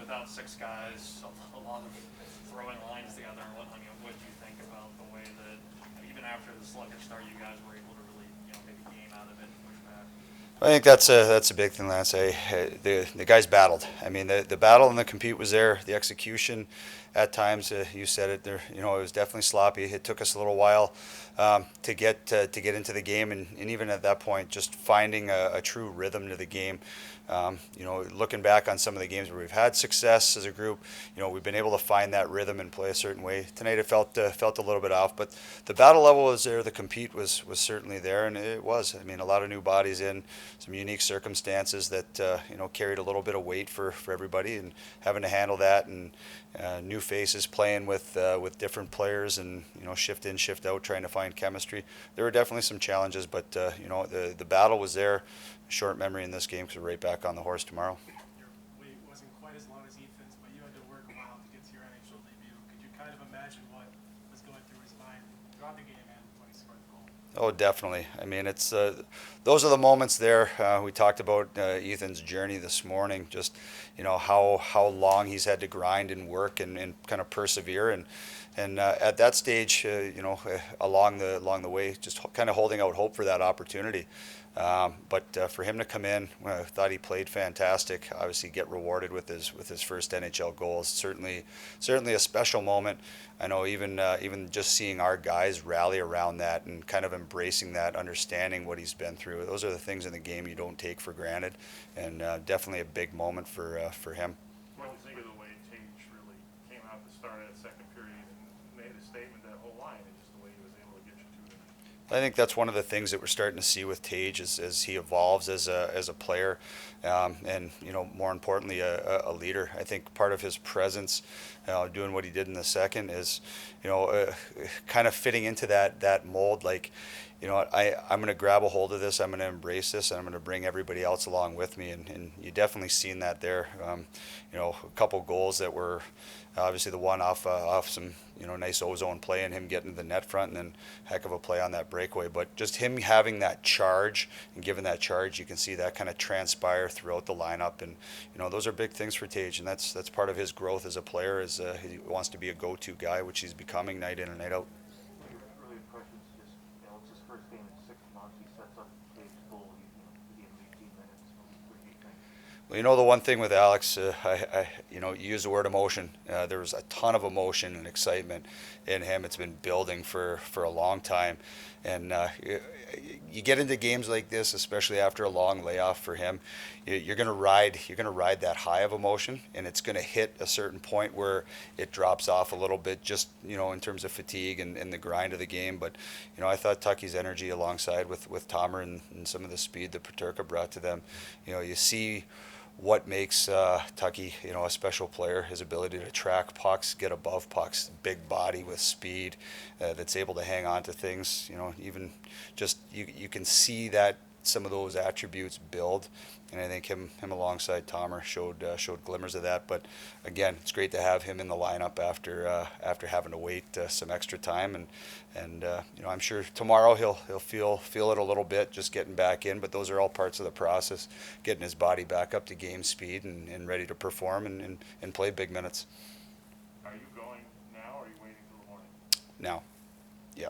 without 6 guys, a lot of throwing lines together and whatnot. What do you think about the way that even after the sluggish start, you guys were able to really, make a game out of it and push back? I think that's a big thing, Lance. The guys battled. I mean, the battle and the compete was there. The execution, at times, you said it there. It was definitely sloppy. It took us a little while to get into the game, and even at that point, just finding a true rhythm to the game. Looking back on some of the games where we've had success as a group, we've been able to find that rhythm and play a certain way. Tonight it felt a little bit off, but the battle level was there. The compete was certainly there, and it was. I mean, a lot of new bodies in, some unique circumstances that carried a little bit of weight for everybody, and having to handle that, and new faces playing with different players, and shift in, shift out, trying to find chemistry. There were definitely some challenges, but the battle was there. Short memory in this game because we're right back on the horse tomorrow. Your wait wasn't quite as long as Ethan's, but you had to work a while to get to your NHL debut. Could you kind of imagine what was going through his mind throughout the game and when he scored the goal? Oh, definitely. I mean, it's those are the moments there. We talked about Ethan's journey this morning. Just how long he's had to grind and work and kind of persevere, and at that stage, along the way, just kind of holding out hope for that opportunity. But for him to come in, I thought he played fantastic. Obviously, get rewarded with his first NHL goal is certainly a special moment. I know even just seeing our guys rally around that and kind of embracing that, understanding what he's been through. Those are the things in the game you don't take for granted, and definitely a big moment for him. What do you think of the way Tuch really came out at the start of that second period and made a statement that whole line, and just the way he was able to get you to it? I think that's one of the things that we're starting to see with Tage as he evolves as a player, and more importantly a leader. I think part of his presence, doing what he did in the second, is kind of fitting into that mold. Like, I'm going to grab a hold of this, I'm going to embrace this, and I'm going to bring everybody else along with me. And you definitely seen that there. A couple goals that were obviously the one off some nice ozone play and him getting to the net front, and then heck of a play on that breakaway. But just him having that charge and giving that charge, you can see that kind of transpire throughout the lineup. And those are big things for Tage, and that's part of his growth as a player. Is he wants to be a go-to guy, which he's becoming night in and night out. Early impressions, just it's his first game in 6 months. He sets up Tage's goal. He gave him 18 minutes. What do you think? Well, the one thing with Alex, you use the word emotion. There was a ton of emotion and excitement in him. It's been building for a long time, and you get into games like this, especially after a long layoff for him. You're gonna ride that high of emotion, and it's gonna hit a certain point where it drops off a little bit, just in terms of fatigue and the grind of the game. But I thought Tucky's energy alongside with Tomer and some of the speed that Peterka brought to them. You see what makes Tucky, a special player, his ability to track pucks, get above pucks, big body with speed, that's able to hang on to things. Even just you can see that some of those attributes build, and I think him alongside Tomer showed glimmers of that. But again, it's great to have him in the lineup after having to wait some extra time, and I'm sure tomorrow he'll feel it a little bit just getting back in. But those are all parts of the process, getting his body back up to game speed and ready to perform and play big minutes. Are you going now, or are you waiting till the morning? Now, yeah.